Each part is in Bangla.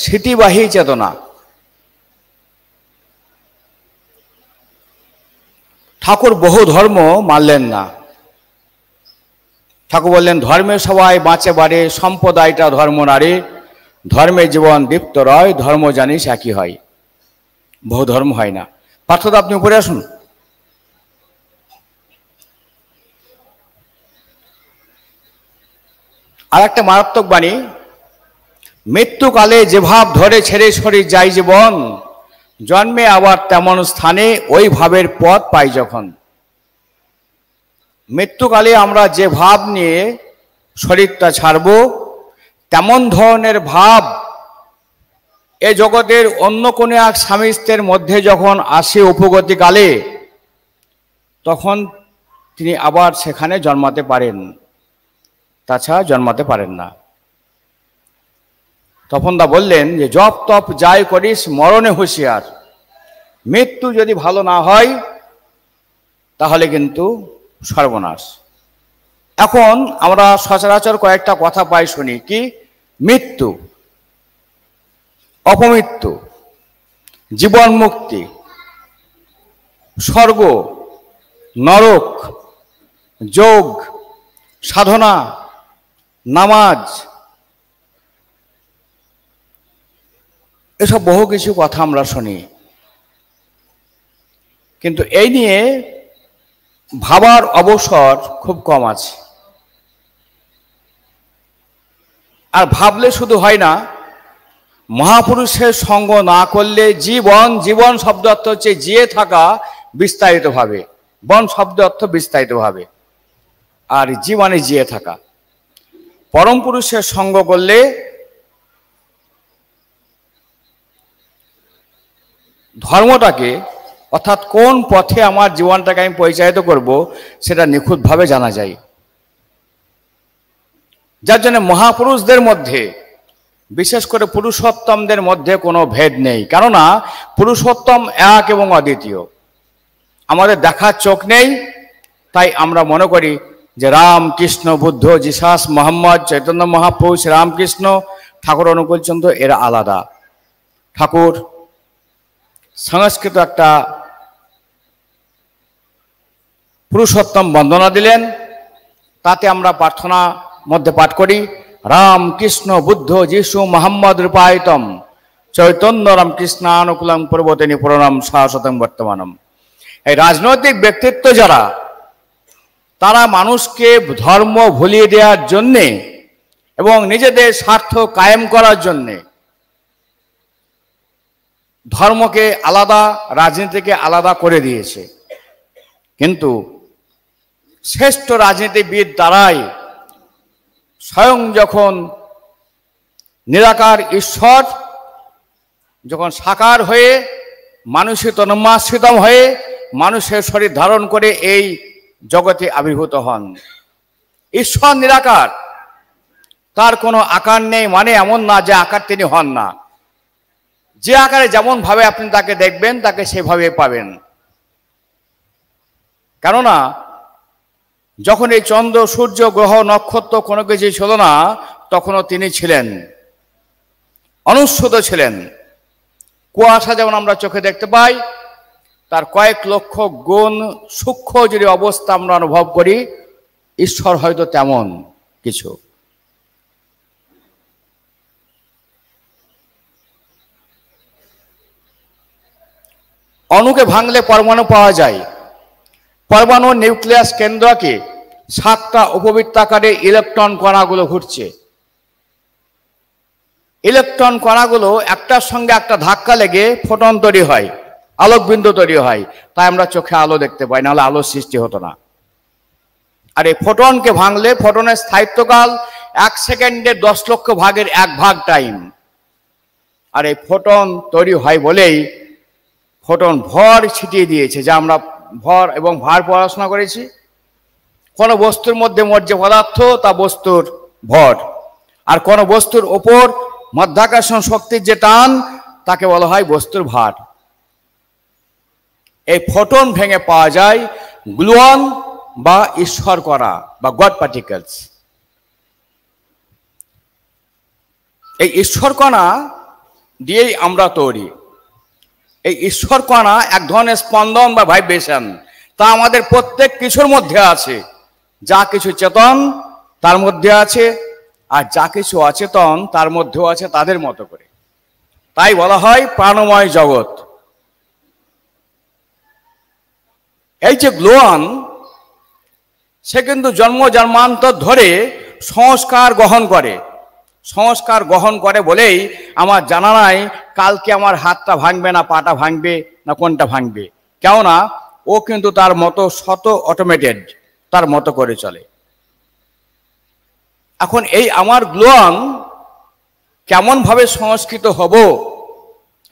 স্মৃতিবাহী চেতনা। ঠাকুর বহু ধর্ম মানলেন না। ঠাকুর বললেন, ধর্মে সবাই বাঁচে বাড়ে, সম্প্রদায়টা ধর্ম নারী, ধর্মে জীবন দীপ্ত রয়, ধর্ম জানিস একই হয়। বহু ধর্ম হয় না। পার্থদা আপনি উপরে আসুন। আর একটা মারাত্মক বাণী, মৃত্যুকালে যে ভাব ধরে ছেড়ে শরীর যায় জীবন, জন্মে আবার তেমন স্থানে ওই ভাবের পথ পাই যখন। মৃত্যুকালে আমরা যে ভাব নিয়ে শরীরটা ছাড়ব, তেমন ধরনের ভাব এ জগতের অন্য কোনো এক স্বামী স্ত্রীর মধ্যে যখন আসে উপগতিকালে, তখন তিনি আবার সেখানে জন্মাতে পারেন, তাছাড়া জন্মাতে পারেন না। তপনদা বললেন যে জপ তপ যাই করিস মরণে হুঁশিয়ার, মৃত্যু যদি ভালো না হয় তাহলে কিন্তু সর্বনাশ। এখন আমরা সচরাচর কয়েকটা কথা পাই শুনি, কি? মৃত্যু, অপমৃত্যু, জীবন মুক্তি, স্বর্গ, নরক, যোগ, সাধনা, নামাজ, এসব বহু কিছু কথা আমরা শুনি। কিন্তু এই নিয়ে ভাবার অবসর খুব কম আছে। আর ভাবলে শুধু হয় না, মহাপুরুষের সঙ্গ না করলে জীবন, জীবন শব্দ অর্থ হচ্ছে জিয়ে থাকা বিস্তারিতভাবে, বন শব্দ অর্থ বিস্তারিতভাবে, আর জীবনে জিয়ে থাকা। পরম পুরুষের সঙ্গ করলে ধর্মটাকে, অর্থাৎ কোন পথে আমার জীবনটাকে আমি পরিচালিত করব, সেটা নিখুঁতভাবে জানা যায়। যার জন্য মহাপুরুষদের মধ্যে, বিশেষ করে পুরুষোত্তমদের মধ্যে কোনো ভেদ নেই। কেননা পুরুষোত্তম এক এবং অদ্বিতীয়। আমাদের দেখার চোখ নেই, তাই আমরা মনে করি যে রাম, কৃষ্ণ, বুদ্ধ, জিসাস, মোহাম্মদ, চৈতন্য মহাপুরুষ, রামকৃষ্ণ, ঠাকুর অনুকূলচন্দ্র এরা আলাদা। ঠাকুর সংস্কৃত একটা পুরুষোত্তম বন্দনা দিলেন, তাতে আমরা প্রার্থনা মধ্যে পাঠ করি, রাম, কৃষ্ণ, বুদ্ধ, যিশু, মোহাম্মদ রূপায়তম, চৈতন্য রামকৃষ্ণানুকূলং পূর্বতেনি পুরনাম শাশ্বতং বর্তমানম। এই রাজনৈতিক ব্যক্তিত্ব যারা, তারা মানুষকে ধর্ম ভুলিয়ে দেওয়ার জন্যে এবং নিজেদের স্বার্থ কায়েম করার জন্যে ধর্মকে আলাদা, রাজনীতিকে আলাদা করে দিয়েছে। কিন্তু শ্রেষ্ঠ রাজনীতিবিদ তারাই স্বয়ং যখন নিরাকার ঈশ্বর যখন সাকার হয়ে মানুষের তন্মাশ্রিতম হয়ে মানুষের শরীর ধারণ করে এই জগতে আবির্ভূত হন। ঈশ্বর নিরাকার, তার কোনো আকার নেই, মানে এমন না যে আকার তিনি হন না। যে আকারে যেমন ভাবে আপনি তাকে দেখবেন, তাকে সেভাবে পাবেন। কেননা যখন এই চন্দ্র, সূর্য, গ্রহ, নক্ষত্র কোনো কিছু ছিল না, তখনও তিনি ছিলেন, অনুস্যুত ছিলেন। কুয়াশা যেমন আমরা চোখে দেখতে পাই, তার কয়েক লক্ষ গুণ সূক্ষ্ম যদি অবস্থা আমরা অনুভব করি, ঈশ্বর হয়তো তেমন কিছু। অণুকে ভাঙলে পরমাণু পাওয়া যায়। পরমাণুর নিউক্লিয়াস কেন্দ্রকে 7টা উপবৃত্তাকারে ইলেকট্রন কণাগুলো ঘুরছে। ইলেকট্রন কণাগুলো একটার সঙ্গে একটা ধাক্কা লেগে ফোটন তৈরি হয়, আলোকবিন্দু তৈরি হয়, তাই আমরা চোখে আলো দেখতে পাই, নাহলে আলোর সৃষ্টি হতো না। আর এই ফোটনকে ভাঙলে ফোটনের স্থায়িত্বকাল 1 সেকেন্ডের 10 লক্ষ ভাগের 1 ভাগ টাইম। আর এই ফোটন তৈরি হয় বলেই ফোটন ভর ছিটিয়ে দিয়েছে, যা আমরা ভর এবং ভার পড়াশোনা করেছি। কোনো বস্তুর মধ্যে মোট যে পদার্থ, তা বস্তুর ভর, আর কোনো বস্তুর ওপর মাধ্যাকর্ষণ শক্তির যে টান, তাকে বলা হয় বস্তুর ভার। এই ফোটন ভেঙে পাওয়া যায় গ্লুয়ন বা ঈশ্বর কণা বা গড পার্টিকেলস। এই ঈশ্বর কণা দিয়েই আমরা তৈরি। এই ঈশ্বর কণা এক ধরনের স্পন্দন বা ভাইব্রেশন, তা আমাদের প্রত্যেক কিছুর মধ্যে আছে। যা কিছু চেতন তার মধ্যে আছে, আর যা কিছু অচেতন তার মধ্যেও আছে তাদের মতো করে। তাই বলা হয় প্রাণময় জগৎ। এই যে গ্লোয়ান, সে কিন্তু জন্ম জন্মান্তর ধরে সংস্কার গ্রহণ করে। সংস্কার গ্রহণ করে বলেই আমার জানা নাই কালকে আমার হাতটা ভাঙবে না পাটা ভাঙবে না কোনটা ভাঙবে। কেননা ও কিন্তু তার মতো শত অটোমেটেড, তার মতো করে চলে। এখন এই আমার গ্লোয়ান কেমনভাবে সংস্কৃত হব,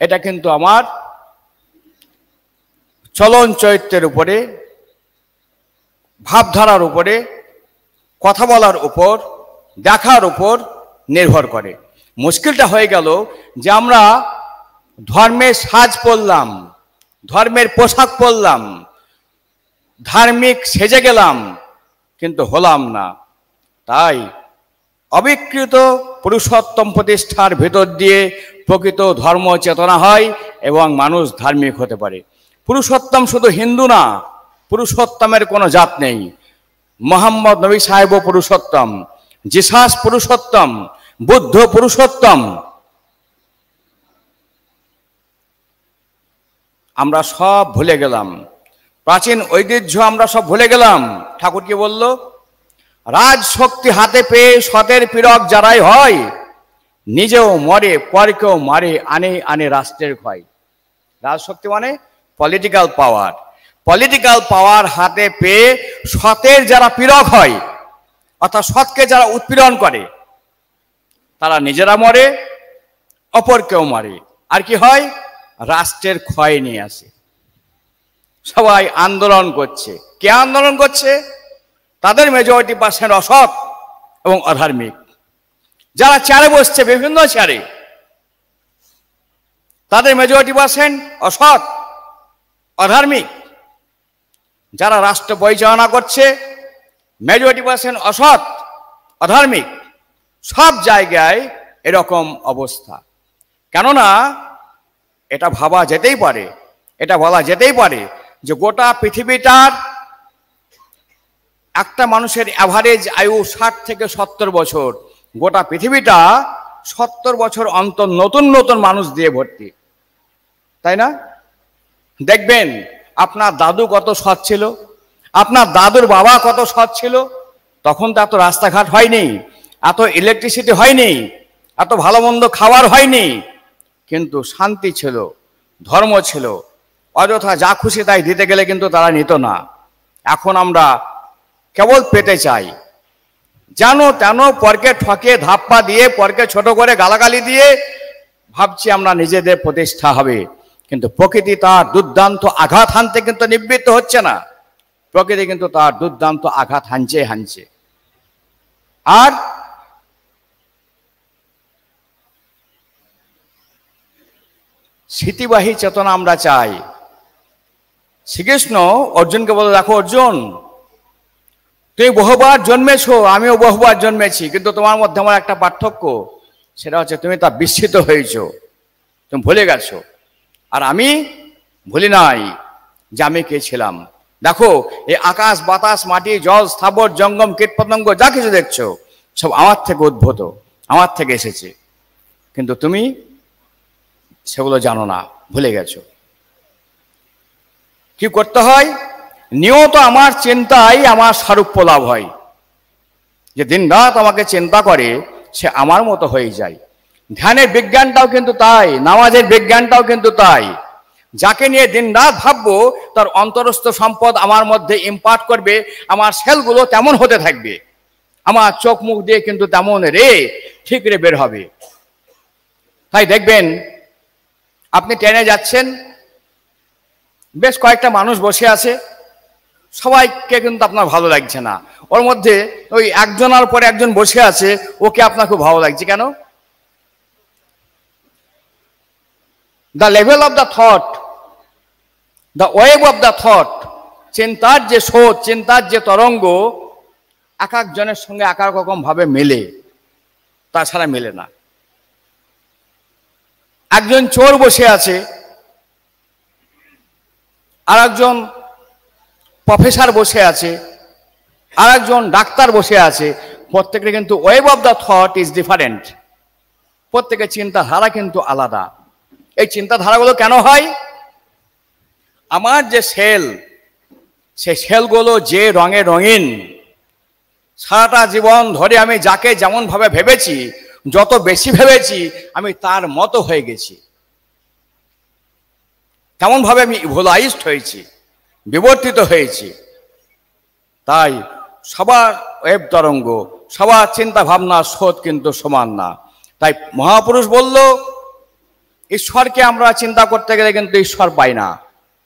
এটা কিন্তু আমার চলন চরিত্রের উপরে, ভাবধারার উপরে, কথা বলার উপর, দেখার উপর নির্ভর করে। মুশকিলটা হয়ে গেল যে আমরা ধর্মের সাজ পরলাম, ধর্মের পোশাক পরলাম, ধার্মিক সেজে গেলাম, কিন্তু হলাম না। তাই অবিকৃত পুরুষোত্তম প্রতিষ্ঠার ভেতর দিয়ে প্রকৃত ধর্ম চেতনা হয় এবং মানুষ ধার্মিক হতে পারে। পুরুষোত্তম শুধু হিন্দু না, পুরুষোত্তমের কোনো জাত নেই। মোহাম্মদ নবী সাহেব পুরুষোত্তম, জিসাস পুরুষোত্তম, বুদ্ধ পুরুষোত্তম। আমরা সব ভুলে গেলাম, প্রাচীন ঐতিহ্য আমরা সব ভুলে গেলাম। ঠাকুর কি বলল? রাজ শক্তি হাতে পেয়ে সতের পীড়ক যারাই হয়, নিজেও মরে পরকেও মারে, আনে আনে রাষ্ট্রের ক্ষয়। রাজশক্তি মানে পলিটিক্যাল পাওয়ার। পলিটিক্যাল পাওয়ার হাতে পেয়ে সতের যারা পীড়ক হয়, অর্থাৎ সৎকে যারা উৎপীড়ন করে, তারা নিজেরা মরে, অপরকেও মারে। আর কি হয়? রাষ্ট্রের ক্ষয় নিয়ে আসে। সবাই আন্দোলন করছে। কে আন্দোলন করছে? তাদের মেজরিটি পার্সেন্ট অসৎ এবং অধার্মিক। যারা চেয়ারে বসছে, বিভিন্ন চেয়ারে, তাদের মেজরিটি পার্সেন্ট অসৎ অধার্মিক। যারা রাষ্ট্র পরিচালনা করছে, মেজরিটি পার্সেন্ট অসৎ অধার্মিক। সব জায়গায় এরকম অবস্থা। কেননা এটা ভাবা যেতেই পারে, এটা বলা যেতেই পারে যে গোটা পৃথিবীটার একটা মানুষের অ্যাভারেজ আয়ু 60 থেকে 70 বছর। গোটা পৃথিবীটা 70 বছর অন্তর নতুন নতুন মানুষ দিয়ে ভর্তি, তাই না? দেখবেন আপনার দাদু কত সৎ ছিল, আপনার দাদুর বাবা কত সৎ ছিল। তখন তো এত রাস্তাঘাট হয়নি, এত ইলেকট্রিসিটি হয়নি, এত ভালো মন্দ খাবার হয়নি, কিন্তু শান্তি ছিল, ধর্ম ছিল। অযথা যা খুশি তাই দিতে গেলে কিন্তু তারা নিত না। এখন আমরা কেবল পেতে চাই, জানো তেন পরকে ঠকে ধাপ্পা দিয়ে, পরকে ছোট করে গালাগালি দিয়ে ভাবছি আমরা নিজেদের প্রতিষ্ঠা হবে। কিন্তু প্রকৃতি তার দুর্দান্ত আঘাত হানতে কিন্তু নিবৃত্ত হচ্ছে না। প্রকৃতি কিন্তু তার দুর্দান্ত আঘাত হানছে। আর স্মৃতিবাহী চেতনা আমরা চাই। শ্রীকৃষ্ণ অর্জুনকে বলে, দেখো অর্জুন, তুমি বহুবার জন্মেছো, আমিও বহুবার জন্মেছি, কিন্তু তোমার মধ্যে আমার একটা পার্থক্য, সেটা হচ্ছে তুমি তা বিস্মিত হয়েছো, তুমি ভুলে গেছো। আর আমি ভুলি নাই যে আমি কে ছিলাম। দেখো এই আকাশ বাতাস মাটি জল স্থাবর জঙ্গম কীটপতঙ্গ যা কিছু দেখছো সব আমার থেকে উদ্ভূত, আমার থেকে এসেছে, কিন্তু তুমি সেগুলো জানো না, ভুলে গেছো। কি করতে হয়? নিয়ত আমার চিন্তায় আমার সারূপ্য লাভ হয়। যে দিন রাত আমাকে চিন্তা করে সে আমার মতো হয়ে যায়। ধ্যানের বিজ্ঞানটাও কিন্তু তাই, নামাজের বিজ্ঞানটাও কিন্তু তাই। যাকে নিয়ে দিন রাত ভাববো তার অন্তরস্থ সম্পদ আমার মধ্যে ইম্পার্ট করবে, আমার সেলগুলো তেমন হতে থাকবে, আমার চোখ মুখ দিয়ে কিন্তু তেমন রে ঠিক রে বের হবে। তাই দেখবেন আপনি ট্রেনে যাচ্ছেন, বেশ কয়েকটা মানুষ বসে আছে, সবাইকে কিন্তু আপনার ভালো লাগছে না। ওর মধ্যে ওই একজনের পরে একজন বসে আছে, ওকে আপনার খুব ভালো লাগছে। কেন? The level of the thought, the wave of the thought, চিন্তার যে স্রোত, চিন্তার যে তরঙ্গ এক একজনের সঙ্গে এক এক রকম ভাবে মেলে, তাছাড়া মেলে না। একজন চোর বসে আছে, আর একজন প্রফেসর বসে আছে, আর একজন ডাক্তার বসে আছে। প্রত্যেকের কিন্তু wave of the thought is different. প্রত্যেকের চিন্তাধারা কিন্তু আলাদা। এই চিন্তাধারাগুলো কেন হয়? আমার যে সেল, সেই সেলগুলো যে রঙে রঙিন, সারাটা জীবন ধরে আমি যাকে যেমন ভাবে ভেবেছি, যত বেশি ভেবেছি আমি তার মতো হয়ে গেছি। কেমন ভাবে আমি ইভোলাইজড হয়েছি, বিবর্তিত হয়েছি। তাই সবার ওয়েব তরঙ্গ, সবার চিন্তা ভাবনার স্রোত কিন্তু সমান না। তাই মহাপুরুষ বলল, ঈশ্বরকে আমরা চিন্তা করতে গেলে কিন্তু ঈশ্বর পাই না,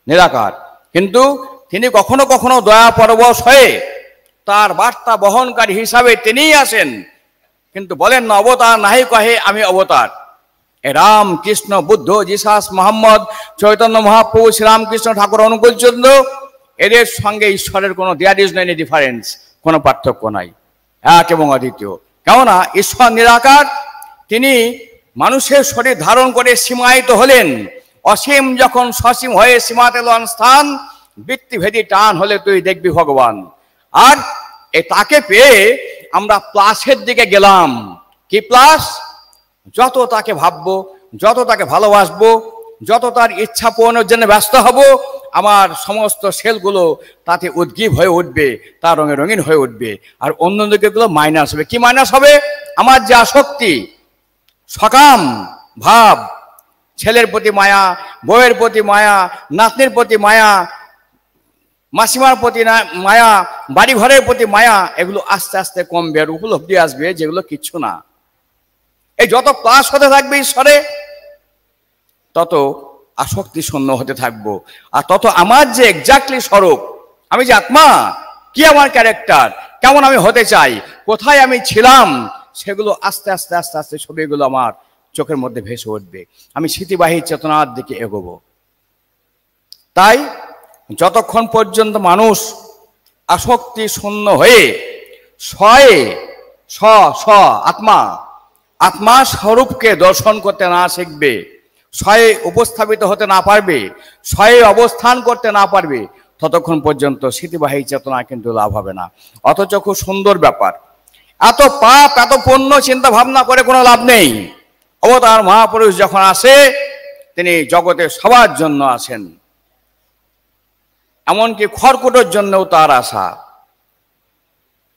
নিরাকার। কিন্তু তিনি কখনো কখনো দয়া পরবশ হয়ে তার বার্তা বহনকারী হিসাবে তিনিই আসেন, কিন্তু বলেন না অবতার নাহি কহে আমি অবতার। এ রাম কৃষ্ণ বুদ্ধ জিসাস মোহাম্মদ চৈতন্য মহাপ্রভু শ্রীরামকৃষ্ণ ঠাকুর অনুকূলচন্দ্র, এদের সঙ্গে ঈশ্বরের কোনো there is no any difference, কোনো পার্থক্য নাই, এক এবং অদ্বিতীয়। কেননা ঈশ্বর নিরাকার, তিনি মানুষের শরীর ধারণ করে সীমায়িত হলেন। অসীম যখন সসীম হয়ে সীমাতে লন স্থান, বৃত্তিভেদী টান হলে তুই দেখবি ভগবান। আর তাকে পেয়ে আমরা প্লাসের দিকে গেলাম। কি প্লাস? যত তাকে ভাববো, যত তাকে ভালোবাসবো, যত তার ইচ্ছা পূরণের জন্য ব্যস্ত হব, আমার সমস্ত সেলগুলো তাতে উদ্গীব হয়ে উঠবে, তার রঙে রঙিন হয়ে উঠবে। আর অন্যদিকেগুলো মাইনাস হবে। কি মাইনাস হবে? আমার যে আসক্তি, সকাম ভাব, ছেলের প্রতি মায়া, বউয়ের প্রতি মায়া, নাতনির প্রতি মায়া, মাসিমার প্রতি মায়া, বাড়ি ঘরের প্রতি মায়া, এগুলো আস্তে আস্তে কমবে আর উপলব্ধি আসবে যেগুলো কিচ্ছু না। এই যত প্লাস হতে থাকবে ঈশ্বরে, তত আসক্তি শূন্য হতে থাকবো। আর তত আমার যে এক্স্যাক্টলি স্বরূপ, আমি যে আত্মা, কি আমার ক্যারেক্টার, কেমন আমি হতে চাই, কোথায় আমি ছিলাম, সেগুলো আস্তে আস্তে আস্তে আস্তে ছবিগুলো আমার চোখের মধ্যে ভেসে উঠবে। আমি স্মৃতিবাহী চেতনার দিকে এগোবো। তাই যতক্ষণ পর্যন্ত মানুষ আসক্তি শূন্য হয়ে আত্মা স্বরূপকে দর্শন করতে না শিখবে, স্বয়ে উপস্থাপিত হতে না পারবে, স্বয়ে অবস্থান করতে না পারবে, ততক্ষণ পর্যন্ত স্মৃতিবাহী চেতনা কিন্তু লাভ হবে না। অথচ খুব সুন্দর ব্যাপার, এত পাপ এত পুণ্য চিন্তা ভাবনা করে কোনো লাভ নেই। অবতার মহাপুরুষ যখন আসে, তিনি জগতের সবার জন্য আসেন, এমনকি খড়কুটোর জন্যও তার আসা।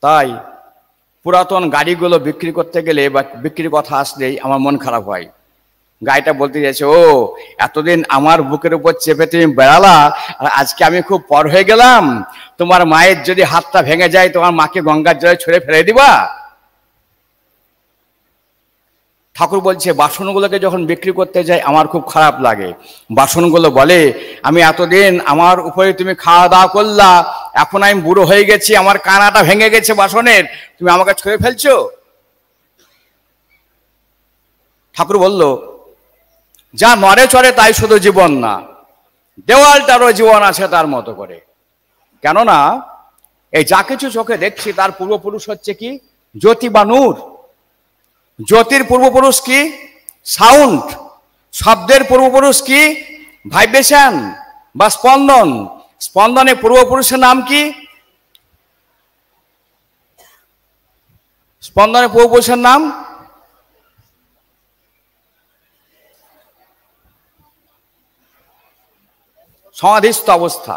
তাই পুরাতন গাড়িগুলো বিক্রি করতে গেলে বা বিক্রির কথা আসলেই আমার মন খারাপ হয়। গাড়িটা বলতে চাইছে, ও এতদিন আমার বুকের উপর চেপে তুমি বেড়ালা, আর আজকে আমি খুব পর হয়ে গেলাম, তোমার মায়ের যদি হাতটা ভেঙে যায়, তোমার মাকে গঙ্গার জলে ছুঁড়ে ফেলে দিবা? ঠাকুর বলছে, বাসনগুলোকে যখন বিক্রি করতে যাই আমার খুব খারাপ লাগে। বাসনগুলো বলে, আমি এতদিন আমার উপরে তুমি খাওয়া দাওয়া করলা, এখন আমি বুড়ো হয়ে গেছি, আমার কানাটা ভেঙে গেছে বাসনের, তুমি আমাকে ছুঁড়ে ফেলছো? ঠাকুর বলল, যা নড়ে চড়ে তাই শুধু জীবন না, দেওয়ালটারও জীবন আছে তার মতো করে। কেননা এই যা কিছু চোখে দেখছি তার পূর্বপুরুষ হচ্ছে কি? জ্যোতি বা নূর। জ্যোতির পূর্বপুরুষ কি? সাউন্ড। শব্দের পূর্বপুরুষ কি? ভাইব্রেশন বা স্পন্দন। স্পন্দনের পূর্বপুরুষের নাম কি? স্পন্দনের পূর্বপুরুষের নাম সমাধিস্থ অবস্থা।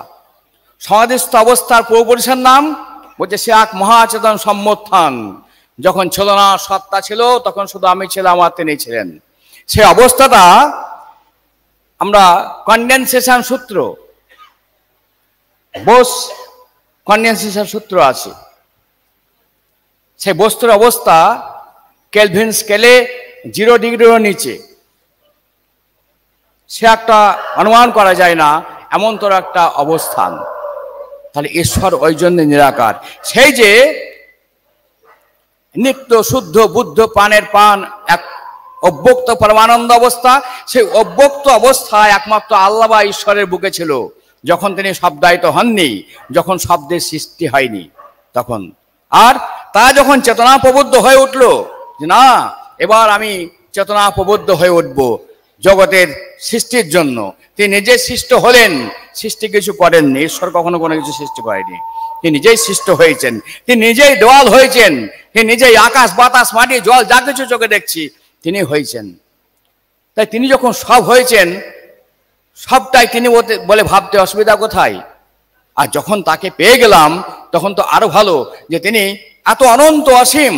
সমাধিস্থ অবস্থার পূর্বপুরুষের নাম বলছে সে এক মহাচেতন সম্মোত্থান। যখন ছিল না সত্তা ছিল, তখন শুধু আমি ছিলাম আর তিনি ছিলেন। সে অবস্থাটা আমরা কনডেনসেশন সূত্র, বোস কনডেনসেশন সূত্র আছে। সেই বস্তুর অবস্থা কেলভিন স্কেলে 0 ডিগ্রিরও নিচে। সে একটা অনুমান করা যায় না এমন তোর একটা অবস্থান। তাহলে ঈশ্বর ওই জন্য নিরাকার। সেই যে নিত্য শুদ্ধ বুদ্ধ প্রাণের প্রাণ, এক অব্যক্ত পরমানন্দ অবস্থা, সেই অব্যক্ত অবস্থায় একমাত্র আল্লাহ বা ঈশ্বরের বুকে ছিল যখন তিনি শব্দায়িত হননি, যখন শব্দের সৃষ্টি হয়নি তখন। আর তা যখন চেতনা প্রবুদ্ধ হয়ে উঠল যে না, এবার আমি চেতনা প্রবুদ্ধ হয়ে উঠব, জগতের সৃষ্টির জন্য। তিনি নিজে সৃষ্ট হলেন, সৃষ্টি কিছু করেননি। ঈশ্বর কখনো কোনো কিছু সৃষ্টি করেনি, তিনি নিজেই সৃষ্ট হয়েছেন। তিনি নিজেই দেওয়াল হয়েছেন, তিনি নিজেই আকাশ বাতাস মাটি জল যা কিছু চোখে দেখছি তিনি হয়েছেন। তাই তিনি যখন সব হয়েছেন, সবটাই তিনি বলে ভাবতে অসুবিধা কোথায়? আর যখন তাকে পেয়ে গেলাম তখন তো আরো ভালো, যে তিনি এত অনন্ত অসীম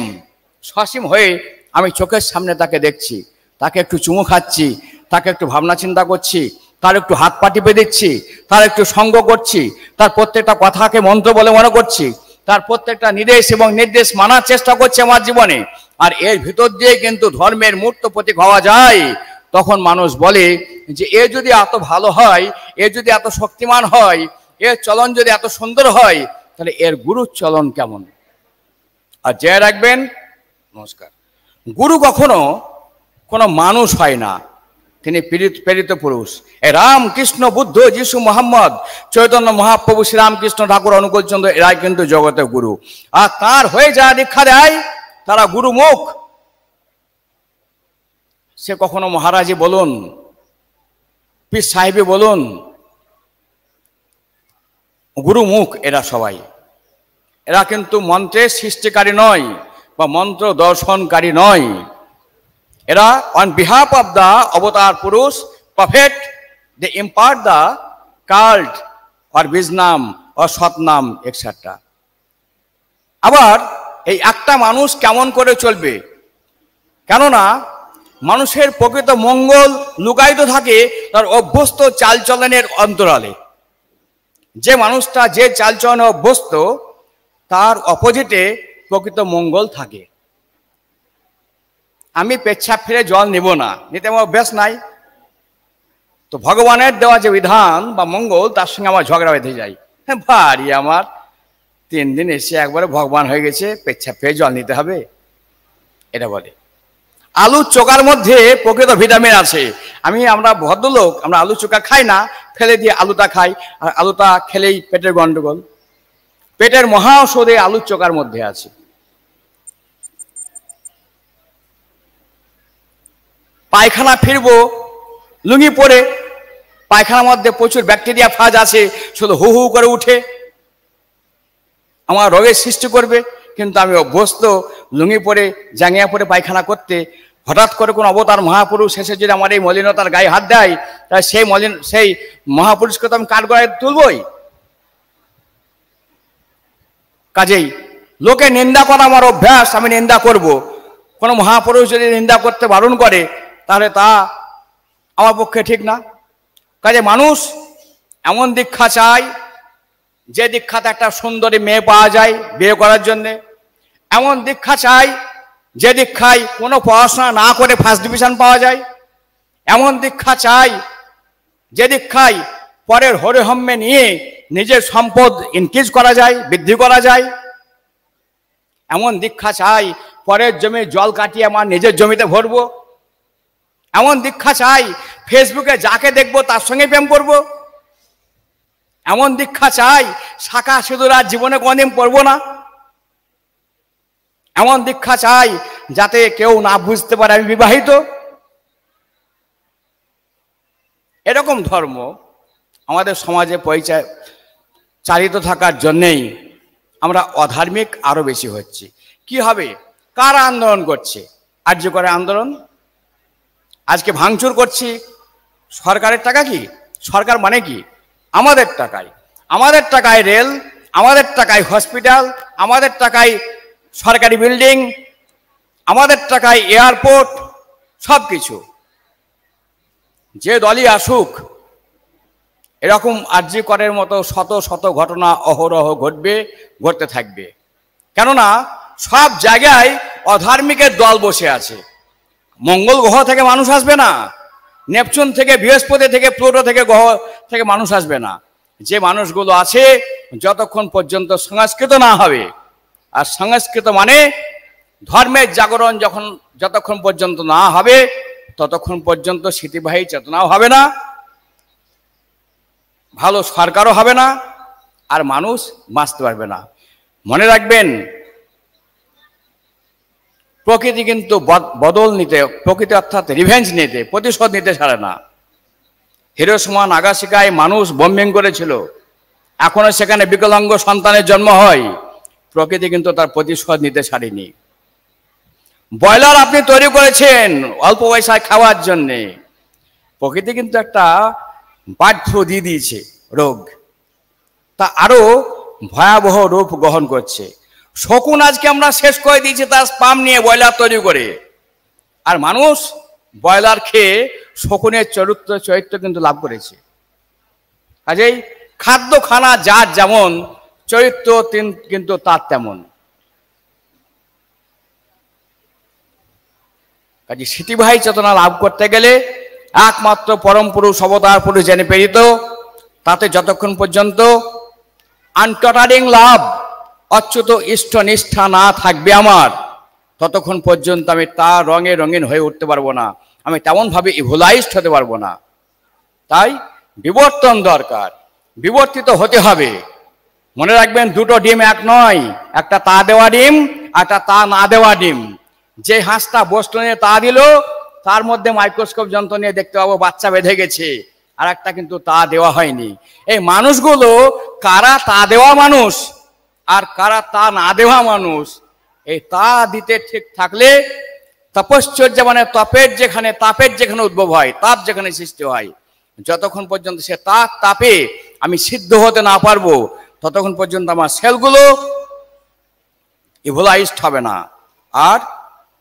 সসীম হয়ে আমি চোখের সামনে তাকে দেখছি, তাকে একটু চুমু খাচ্ছি, তাকে একটু ভাবনা চিন্তা করছি, তার একটু হাত পা টিপে দিচ্ছি, তার একটু সঙ্গ করছি, তার প্রত্যেকটা কথাকে মন্ত্র বলে মনে করছি, তার প্রত্যেকটা নির্দেশ এবং নির্দেশ মানার চেষ্টা করছে আমার জীবনে। আর এর ভিতর দিয়ে কিন্তু ধর্মের মূর্ত প্রতীক হওয়া যায়। তখন মানুষ বলে যে এ যদি এত ভালো হয়, এ যদি এত শক্তিমান হয়, এর চলন যদি এত সুন্দর হয়, তাহলে এর গুরুর চলন কেমন? আর জয় রাখবেন, নমস্কার, গুরু কখনো কোনো মানুষ হয় না, তিনি প্রেরিত পুরুষ। এ রাম কৃষ্ণ বুদ্ধ যিশু মোহাম্মদ চৈতন্য মহাপ্রভু শ্রীরামকৃষ্ণ ঠাকুর অনুকূলচন্দ্র, এরাই কিন্তু জগতের গুরু। আর তার হয়ে যারা দীক্ষা দেয় তারা গুরুমুখ। সে কখনো মহারাজি বলুন, পীর সাহেবী বলুন, গুরুমুখ এরা সবাই। এরা কিন্তু মন্ত্রের সৃষ্টিকারী নয় বা মন্ত্র দর্শনকারী নয়। এরা on behalf of the avatar purush prophet, they impart the cult or bijnam or Satnam etcetera. আবার এই একটা মানুষ কেমন করে চলবে? কেননা মানুষের প্রকৃত মঙ্গল লুকায়িত থাকে তার অভ্যস্ত চালচলনের অন্তরালে। যে মানুষটা যে চালচলনে অভ্যস্ত, তার অপোজিটে প্রকৃত মঙ্গল থাকে। আমি পেচ্ছাপ ফিরে জল নেব না, নিতে আমার অভ্যাস নাই, তো ভগবানের দেওয়া যে বিধান বা মঙ্গল তার সঙ্গে আমার ঝগড়া বেঁধে যায়। হ্যাঁ, ভারী আমার 3 দিন এসে একবারে ভগবান হয়ে গেছে, পেচ্ছাপ ফিরে জল নিতে হবে, এটা বলে। আলুর চোকার মধ্যে প্রকৃত ভিটামিন আছে। আমরা ভদ্রলোক, আমরা আলু চোখা খাই না, ফেলে দিয়ে আলুটা খাই, আর আলুটা খেলেই পেটের গন্ডগোল। পেটের মহা ঔষধে আলুর চোকার মধ্যে আছে। পায়খানা ফিরবো লুঙ্গি পরে, পায়খানার মধ্যে প্রচুর ব্যাকটেরিয়া ফাজ আছে, শুধু হু হু করে উঠে আমার রোগের সৃষ্টি করবে। কিন্তু আমি অভ্যস্ত লুঙ্গি পরে জাঙ্গিয়া পরে পায়খানা করতে। হঠাৎ করে কোনো অবতার মহাপুরুষ এসে যদি আমার এই মলিনতার গায়ে হাত দেয়, তাহলে সেই মহাপুরুষকে তো আমি কাঠ গড়ায় তুলবই। কাজেই লোকে নিন্দা করা আমার অভ্যাস, আমি নিন্দা করব। কোনো মহাপুরুষ যদি নিন্দা করতে বারণ করে, তাহলে তা আমার পক্ষে ঠিক না। কাজে মানুষ এমন দীক্ষা চায় যে দীক্ষাতে একটা সুন্দরী মেয়ে পাওয়া যায় বিয়ে করার জন্যে। এমন দীক্ষা চাই যে দীক্ষায় কোনো পড়াশোনা না করে ফার্স্ট ডিভিশন পাওয়া যায়। এমন দীক্ষা চাই যে দীক্ষায় পরের হরিহম্মে নিয়ে নিজের সম্পদ ইনক্রিজ করা যায়, বৃদ্ধি করা যায়। এমন দীক্ষা চাই পরের জমি জল কাটিয়ে আমার নিজের জমিতে ভরবো। এমন দীক্ষা চাই ফেসবুকে যাকে দেখবো তার সঙ্গে প্রেম করব। এমন দীক্ষা চাই শাখা সিঁদুর আর জীবনে কোনদিন পড়বো না। এমন দীক্ষা চাই যাতে কেউ না বুঝতে পারে আমি বিবাহিত। এরকম ধর্ম আমাদের সমাজে চালিত থাকার জন্যেই আমরা অধার্মিক আরো বেশি হচ্ছি। কি হবে? কারা আন্দোলন করছে? আর্য করে আন্দোলন। আজকে ভাঙচুর করছি, সরকারের টাকা কি? সরকার মানে কি? আমাদের টাকায়। আমাদের টাকায় রেল, আমাদের টাকায় হসপিটাল, আমাদের টাকায় সরকারি বিল্ডিং, আমাদের টাকায় এয়ারপোর্ট, সব কিছু। যে দলই আসুক, এরকম আরজি করের মতো শত শত ঘটনা অহরহ ঘটবে, ঘটতে থাকবে। কেননা সব জায়গায় অধার্মিকের দল বসে আছে। মঙ্গল গ্রহ থেকে মানুষ আসবে না, নেপচুন থেকে, বৃহস্পতি থেকে, প্লুটো থেকে, গ্রহ থেকে মানুষ আসবে না। যে মানুষগুলো আছে, যতক্ষণ পর্যন্ত সংস্কৃত না হবে, আর সংস্কৃত মানে ধর্মের জাগরণ যতক্ষণ পর্যন্ত না হবে, ততক্ষণ পর্যন্ত স্মৃতিবাহী চেতনাও হবে না, ভালো সরকারও হবে না, আর মানুষ বাঁচতে পারবে না। মনে রাখবেন, প্রকৃতি কিন্তু বদল নিতে, প্রকৃতি অর্থাৎ রিভেঞ্জ নিতে, প্রতিশোধ নিতে ছাড়ে না। হিরোশিমা নাগাসাকিতে মানুষ বোম্বিং করেছিল, এখনো সেখানে বিকলাঙ্গ সন্তানের জন্ম হয়, প্রকৃতি কিন্তু তার প্রতিশোধ নিতে ছাড়েনি। ব্রয়লার আপনি তৈরি করেছেন অল্প পয়সায় খাওয়ার জন্যে, প্রকৃতি কিন্তু একটা বার্ড ফ্লু দিয়ে দিয়েছে রোগ, তা আরো ভয়াবহ রূপ গ্রহণ করছে। শকুন আজকে আমরা শেষ করে দিয়েছি তার স্পাম নিয়ে ব্রয়লার তৈরি করে, আর মানুষ ব্রয়লার খেয়ে শকুনের চরিত্র কিন্তু লাভ করেছে। কাজেই খাদ্য খানা যার যেমন, চরিত্র কিন্তু তার তেমন। কাজে স্মৃতিবাহী চেতনা লাভ করতে গেলে একমাত্র পরম পুরুষ অবতার পুরুষ জেনে প্রেরিত, তাতে যতক্ষণ পর্যন্ত আনটটারিং লাভ, অচ্যুত ইষ্ট নিষ্ঠা না থাকবে আমার, ততক্ষণ পর্যন্ত আমি তার রঙে রঙিন হয়ে উঠতে পারবো না, আমি তেমনভাবে ইভোলাইজড হতে পারবো না। তাই বিবর্তন দরকার, বিবর্তিত হতে হবে। মনে রাখবেন, দুটো ডিম এক নয়, একটা তা দেওয়া ডিম, একটা তা না দেওয়া ডিম। যে হাঁসটা বস্তু নিয়ে তা দিল, তার মধ্যে মাইক্রোস্কোপ যন্ত্র নিয়ে দেখতে পাবো বাচ্চা বেঁধে গেছে, আর একটা কিন্তু তা দেওয়া হয়নি। এই মানুষগুলো কারা তা দেওয়া মানুষ আর কারা তা না দেওয়া মানুষ, এই তা দিতে ঠিক থাকলে তপশ্চর্যা মানে তাপের যেখানে উদ্ভব হয়, তাপ যেখানে সৃষ্টি হয়, যতক্ষণ পর্যন্ত সে তাপে আমি সিদ্ধ হতে না পারবো, ততক্ষণ পর্যন্ত আমার সেলগুলো ইভোলাইজড হবে না। আর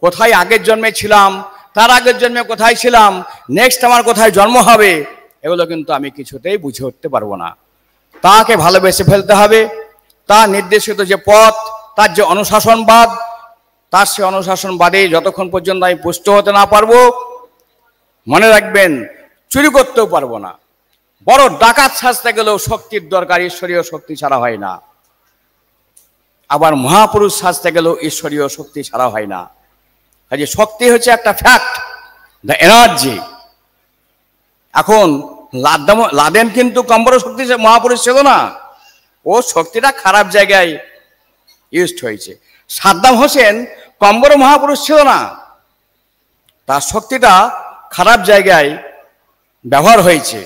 কোথায় আগের জন্মে ছিলাম, তার আগের জন্মে কোথায় ছিলাম, নেক্সট আমার কোথায় জন্ম হবে, এগুলো কিন্তু আমি কিছুতেই বুঝে উঠতে পারবো না। তাকে ভালোবেসে ফেলতে হবে, তার নির্দেশিত যে পথ, তার যে অনুশাসনবাদ, তার সে অনুশাসনবাদে যতক্ষণ পর্যন্ত আমি পুষ্ট হতে না পারবো, মনে রাখবেন চুরি করতেও পারবো না। বড় ডাকাত সাজতে গেলেও শক্তির দরকার, ঈশ্বরীয় শক্তি ছাড়া হয় না। আবার মহাপুরুষ সাজতে গেলেও ঈশ্বরীয় শক্তি ছাড়া হয় না। কাজে শক্তি হচ্ছে একটা ফ্যাক্ট, দ্য এনার্জি। এখন লাদেন কিন্তু কম বড় শক্তি মহাপুরুষ ছিল না, ও শক্তিটা খারাপ জায়গায় ইউজড হয়েছে। সাদ্দাম হোসেন কম বড় মহাপুরুষ ছিল না, তার শক্তিটা খারাপ জায়গায় ব্যবহার হয়েছে।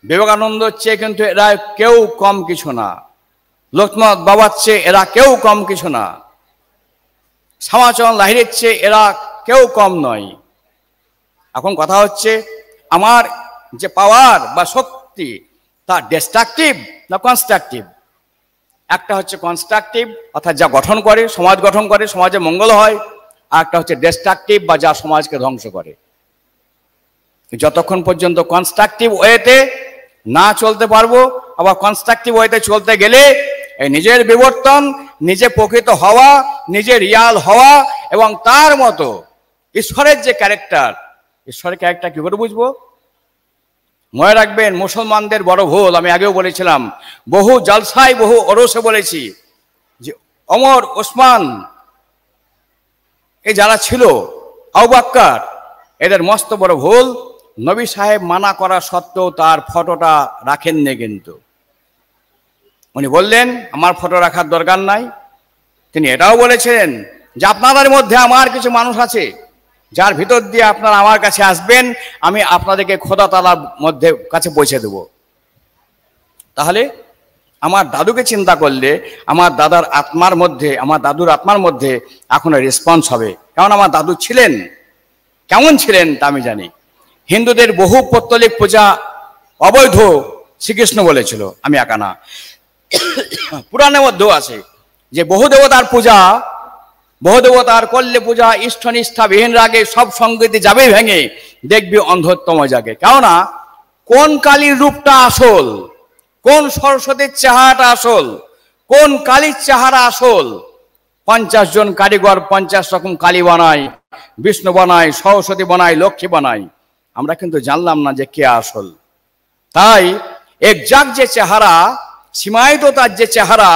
বিবেকানন্দর চেয়ে কিন্তু এরা কেউ কম কিছু না, লোকনাথ বাবার চেয়ে এরা কেউ কম কিছু না, শ্যামাচরণ লাহিড়ীর চেয়ে এরা কেউ কম নয়। এখন কথা হচ্ছে, আমার যে পাওয়ার বা শক্তি, তা ডিস্ট্রাকটিভ না কনস্ট্রাকটিভ? একটা হচ্ছে কনস্ট্রাকটিভ, অর্থাৎ যা গঠন করে, সমাজ গঠন করে, সমাজে মঙ্গল হয়, আর একটা হচ্ছে ডিস্ট্রাকটিভ বা যা সমাজকে ধ্বংস করে। যতক্ষণ পর্যন্ত কনস্ট্রাকটিভ ওয়েতে না চলতে পারবো, আবার কনস্ট্রাকটিভ ওয়েতে চলতে গেলে এই নিজের বিবর্তন, নিজে প্রকৃত হওয়া, নিজে রিয়াল হওয়া, এবং তার মতো ঈশ্বরের যে ক্যারেক্টার, ঈশ্বরের ক্যারেক্টার কি করে বুঝবো? মনে রাখবেন, মুসলমানদের বড় ভুল, আমি আগেও বলেছিলাম, বহু জলসায় বহু ওরসে বলেছি যে ওমর, ওসমান, এই যারা ছিল, আবু বকর, এদের মস্ত বড় ভুল, নবী সাহেব মানা করা সত্ত্বেও তার ফটোটা রাখেননি। কিন্তু উনি বললেন আমার ফটো রাখার দরকার নাই। তিনি এটাও বলেছেন যে আপনাদের মধ্যে আমার কিছু মানুষ আছে যার ভিতর দিয়ে আপনারা আমার কাছে আসবেন, আমি আপনাদেরকে খোদা তাআলার মধ্যে কাছে পৌঁছে দেব। তাহলে আমার দাদুকে চিন্তা করলে আমার দাদুর আত্মার মধ্যে এখনো রেসপন্স হবে, কারণ আমার দাদু ছিলেন, কেমন ছিলেন তা আমি জানি। হিন্দুদের বহু পৌত্তলিক পূজা অবৈধ শ্রীকৃষ্ণ বলেছিল, আমি একা না। পুরাণের মধ্যেও আছে যে বহু দেবতার করলে পূজা, ইষ্টনিষ্ঠা বিহীন রাগে সব সংগীতি যাবে ভেঙে, দেখবি অন্ধত্তম জাগে। কেননা কোন কালীর রূপটা আসল, কোন সরস্বতীর চেহারাটা আসল, কোন কালীর চেহারা আসল? 50 জন কারিগর 50 রকম কালী বানায়, বিষ্ণু বানায়, সরস্বতী বানায়, লক্ষ্মী বানায়, আমরা কিন্তু জানলাম না যে কে আসল। তাই একজাক্ট যে চেহারা, সীমায়িত তার যে চেহারা,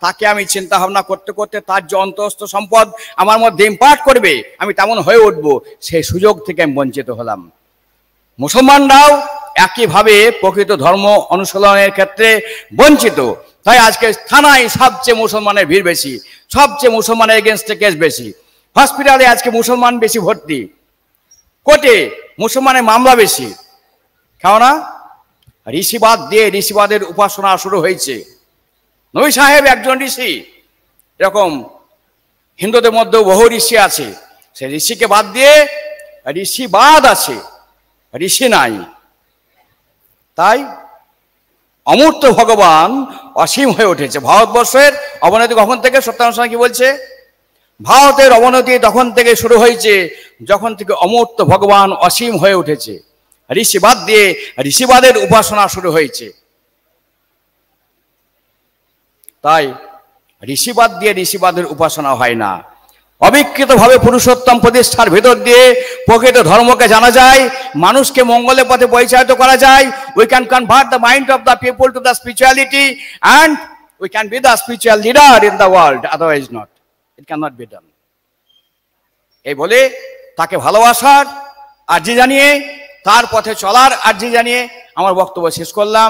তাকে আমি চিন্তা ভাবনা করতে করতে তার যে অন্তঃস্থ সম্পদ আমার মধ্যে ইম্পার্ট করবে, আমি তেমন হয়ে উঠবো, সেই সুযোগ থেকে আমি বঞ্চিত হলাম। মুসলমানরাও একইভাবে প্রকৃত ধর্ম অনুশীলনের ক্ষেত্রে বঞ্চিত। তাই আজকে থানায় সবচেয়ে মুসলমানের ভিড় বেশি, সবচেয়ে মুসলমানের এগেনস্টে কেস বেশি। হসপিটালে আজকে মুসলমান বেশি ভর্তি, কোর্টে মুসলমানের মামলা বেশি, কেননা ঋষিবাদ দিয়ে ঋষিবাদের উপাসনা শুরু হয়েছে। নবী সাহেব একজন ঋষি, এরকম হিন্দুদের মধ্যেও বহু ঋষি আছে, সে ঋষিকে বাদ দিয়ে ঋষিবাদ আছে, ঋষি নাই। তাই অমূর্ত ভগবান অসীম হয়ে উঠেছে। ভারতবর্ষের অবনতি কখন থেকে? সত্যানুষ্ঠান কি বলছে? ভারতের অবনতি তখন থেকে শুরু হয়েছে যখন থেকে অমূর্ত ভগবান অসীম হয়ে উঠেছে, ঋষিবাদ দিয়ে ঋষিবাদের উপাসনা শুরু হয়েছে। তাই ঋষিবাদ দিয়ে ঋষিবাদের উপাসনা হয় না। অবিকৃতভাবে পুরুষোত্তম প্রতিষ্ঠার ভেতর দিয়ে প্রকৃত ধর্মকে জানা যায়, মানুষকে মঙ্গলের পথে পরিচালিত করা যায়। We can convert the mind of the people to the spirituality and we can be the spiritual leader in the world, otherwise not, it can not be done. এই বলে তাকে ভালোবাসার আর্জি জানিয়ে, তার পথে চলার আর্জি জানিয়ে আমার বক্তব্য শেষ করলাম।